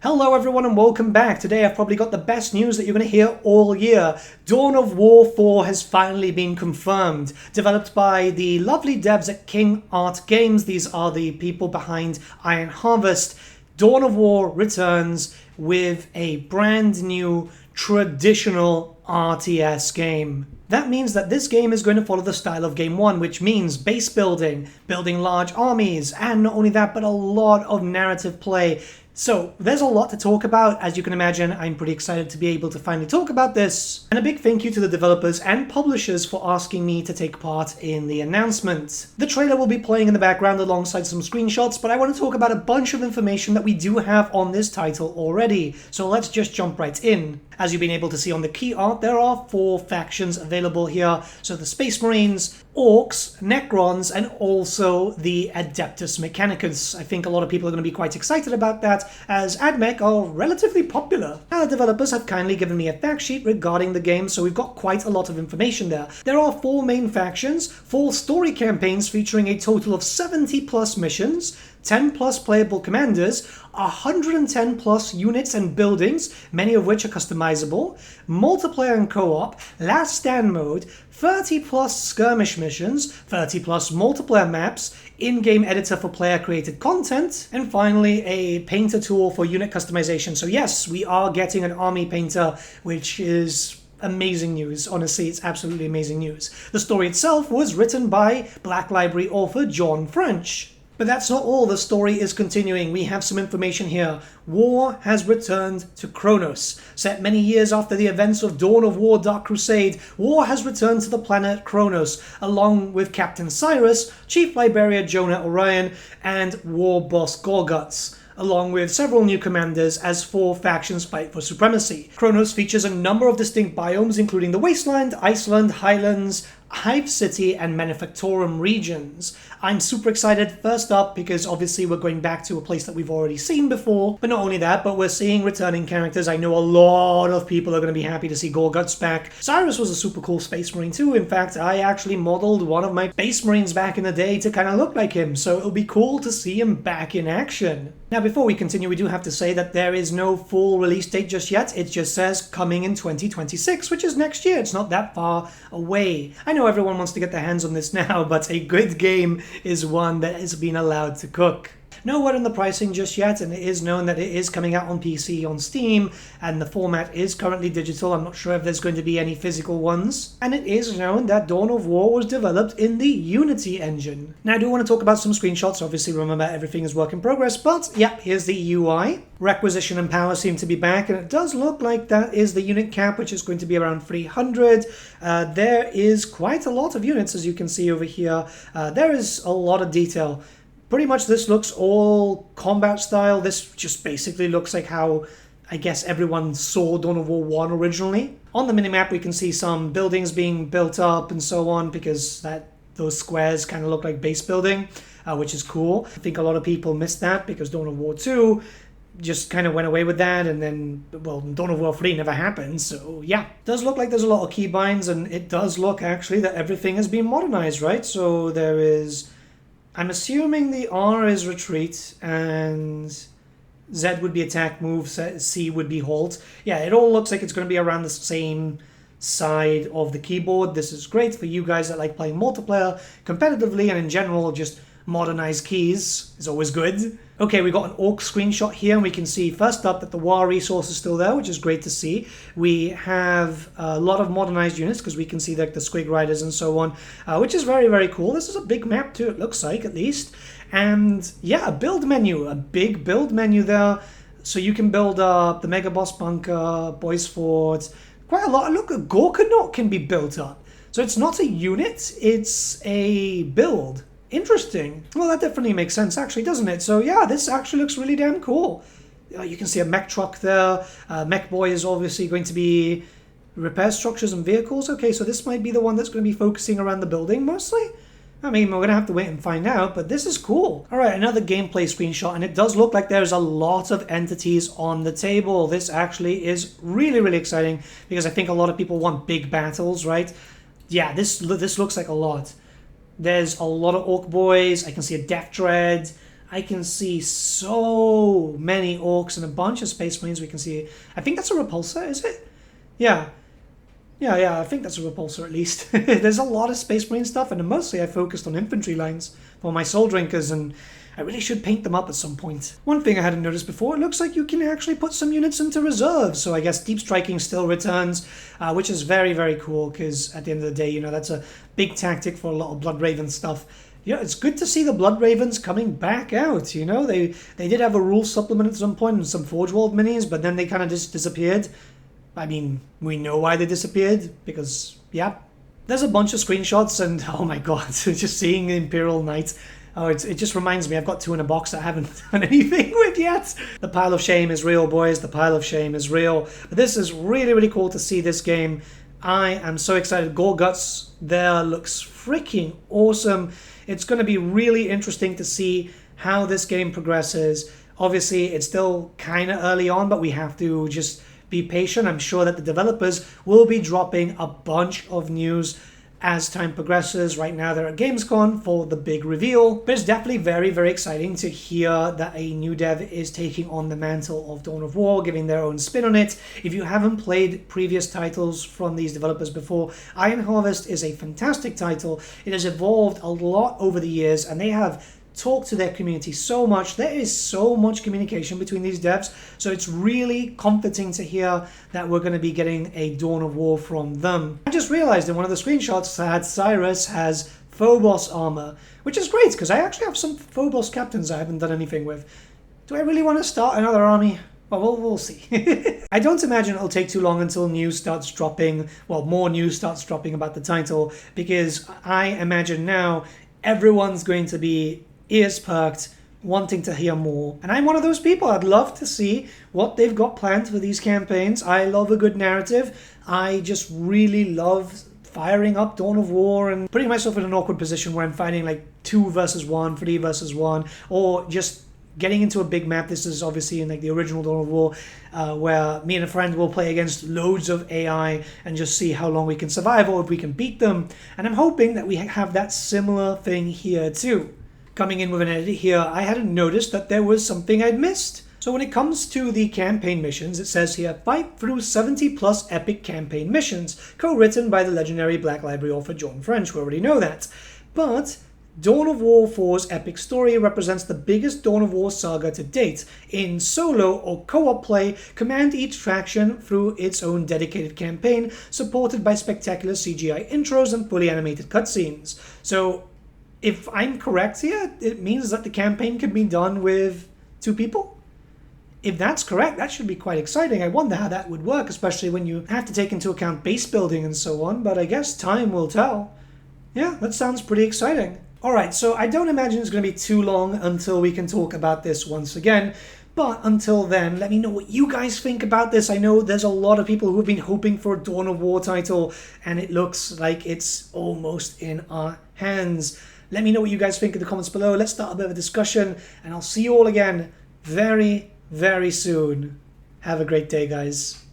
Hello everyone and welcome back. Today I've probably got the best news that you're going to hear all year. Dawn of War 4 has finally been confirmed. Developed by the lovely devs at King Art Games. These are the people behind Iron Harvest. Dawn of War returns with a brand new traditional RTS game. That means that this game is going to follow the style of Game 1, which means base building, building large armies, and not only that, but a lot of narrative play. So, there's a lot to talk about. As you can imagine, I'm pretty excited to be able to finally talk about this. And a big thank you to the developers and publishers for asking me to take part in the announcement. The trailer will be playing in the background alongside some screenshots, but I want to talk about a bunch of information that we do have on this title already. So let's just jump right in. As you've been able to see on the key art, there are 4 factions available here. So the Space Marines, Orcs, Necrons, and also the Adeptus Mechanicus. I think a lot of people are going to be quite excited about that, as AdMech are relatively popular. Now the developers have kindly given me a fact sheet regarding the game, so we've got quite a lot of information there. There are 4 main factions, 4 story campaigns featuring a total of 70 plus missions, 10 plus playable commanders, 110 plus units and buildings, many of which are customizable, multiplayer and co-op, last stand mode, 30 plus skirmish missions, 30 plus multiplayer maps, in-game editor for player created content, and finally a painter tool for unit customization. So yes, we are getting an army painter, which is amazing news. Honestly, it's absolutely amazing news. The story itself was written by Black Library author John French. But that's not all, the story is continuing. We have some information here. War has returned to Kronos. Set many years after the events of Dawn of War Dark Crusade, War has returned to the planet Kronos, along with Captain Cyrus, Chief Librarian Jonah Orion, and War Boss Gorguts, along with several new commanders as 4 factions fight for supremacy. Kronos features a number of distinct biomes, including the Wasteland, Iceland, Highlands, Hive City, and Manufactorum regions. I'm super excited, first up, because obviously we're going back to a place that we've already seen before, but not only that, but we're seeing returning characters. I know a lot of people are going to be happy to see Gorguts back. Cyrus was a super cool Space Marine too. In fact, I actually modeled one of my Space Marines back in the day to kind of look like him, so it'll be cool to see him back in action. Now, before we continue, we do have to say that there is no full release date just yet. It just says coming in 2026, which is next year. It's not that far away. I know everyone wants to get their hands on this now, but a good game is one that has been allowed to cook. No word on the pricing just yet, and it is known that it is coming out on PC on Steam, and the format is currently digital. I'm not sure if there's going to be any physical ones. And it is known that Dawn of War was developed in the Unity engine. Now, I do want to talk about some screenshots. Obviously, remember, everything is work in progress, but yeah, here's the UI. Requisition and power seem to be back, and it does look like that is the unit cap, which is going to be around 300. There is quite a lot of units, as you can see over here. There is a lot of detail. Pretty much this looks all combat style. This just basically looks like how, I guess, everyone saw Dawn of War 1 originally. On the minimap we can see some buildings being built up and so on, because those squares kind of look like base building, which is cool. I think a lot of people missed that because Dawn of War 2 just kind of went away with that, and then, well, Dawn of War 3 never happened, so yeah. It does look like there's a lot of keybinds, and it does look actually that everything has been modernized, right? So there is... I'm assuming the R is retreat, and Z would be attack move, C would be halt. Yeah, it all looks like it's going to be around the same side of the keyboard. This is great for you guys that like playing multiplayer competitively, and in general, just modernized keys is always good. Okay, we got an Orc screenshot here, and we can see first up that the war resource is still there, which is great to see. We have a lot of modernized units, because we can see like the Squig Riders and so on, which is very, very cool. This is a big map too, it looks like, at least. And yeah, a build menu, a big build menu there. So you can build up the Mega Boss Bunker, Boys Fort, quite a lot. Look, a Gorkanaut can be built up. So it's not a unit, it's a build. Interesting. Well, that definitely makes sense, actually, doesn't it? So yeah, this actually looks really damn cool. You can see a mech truck there. Mech Boy is obviously going to be repair structures and vehicles. Okay, so this might be the one that's going to be focusing around the building mostly. I mean, we're going to have to wait and find out, but this is cool. All right, another gameplay screenshot, and it does look like there's a lot of entities on the table. This actually is really, really exciting, because I think a lot of people want big battles, right? Yeah, this looks like a lot. There's a lot of Orc Boys. I can see a Death Dread. I can see so many orcs and a bunch of space marines. We can see, I think that's a repulsor, is it? Yeah. Yeah, I think that's a repulsor at least. There's a lot of space marine stuff, and mostly I focused on infantry lines for my soul drinkers, and I really should paint them up at some point. One thing I hadn't noticed before, it looks like you can actually put some units into reserve, so I guess deep striking still returns, which is very, very cool, because at the end of the day, you know, that's a big tactic for a lot of Blood Raven stuff. Yeah, it's good to see the Blood Ravens coming back out, you know? They did have a rule supplement at some point and some Forge World minis, but then they kind of just disappeared. I mean, we know why they disappeared, because, yeah. There's a bunch of screenshots, and oh my god, just seeing Imperial Knight. Oh, it just reminds me, I've got 2 in a box that I haven't done anything with yet. The pile of shame is real, boys. The pile of shame is real. But this is really, really cool to see this game. I am so excited. Gore Guts there looks freaking awesome. It's going to be really interesting to see how this game progresses. Obviously, it's still kind of early on, but we have to just be patient. I'm sure that the developers will be dropping a bunch of news as time progresses. Right now they're at Gamescom for the big reveal, but it's definitely very, very exciting to hear that a new dev is taking on the mantle of Dawn of War, giving their own spin on it. If you haven't played previous titles from these developers before, Iron Harvest is a fantastic title. It has evolved a lot over the years, and they have talk to their community so much. There is so much communication between these devs, so it's really comforting to hear that we're going to be getting a Dawn of War from them. I just realized in one of the screenshots that Cyrus has Phobos armor, which is great because I actually have some Phobos captains I haven't done anything with. Do I really want to start another army? Well, we'll see. I don't imagine it'll take too long until news starts dropping, well, more news starts dropping about the title, because I imagine now everyone's going to be ears perked, wanting to hear more. And I'm one of those people. I'd love to see what they've got planned for these campaigns. I love a good narrative. I just really love firing up Dawn of War and putting myself in an awkward position where I'm fighting like 2 versus 1, 3 versus 1, or just getting into a big map. This is obviously in like the original Dawn of War, where me and a friend will play against loads of AI and just see how long we can survive or if we can beat them. And I'm hoping that we have that similar thing here too. Coming in with an edit here, I hadn't noticed that there was something I'd missed. So when it comes to the campaign missions, it says here, fight through 70 plus epic campaign missions, co-written by the legendary Black Library author John French. We already know that. But Dawn of War 4's epic story represents the biggest Dawn of War saga to date. In solo or co-op play, command each faction through its own dedicated campaign, supported by spectacular CGI intros and fully animated cutscenes. So if I'm correct here, it means that the campaign can be done with 2 people? If that's correct, that should be quite exciting. I wonder how that would work, especially when you have to take into account base building and so on, but I guess time will tell. Yeah, that sounds pretty exciting. Alright, so I don't imagine it's going to be too long until we can talk about this once again, but until then, let me know what you guys think about this. I know there's a lot of people who have been hoping for a Dawn of War title, and it looks like it's almost in our hands. Let me know what you guys think in the comments below. Let's start a bit of a discussion, and I'll see you all again very, very soon. Have a great day, guys.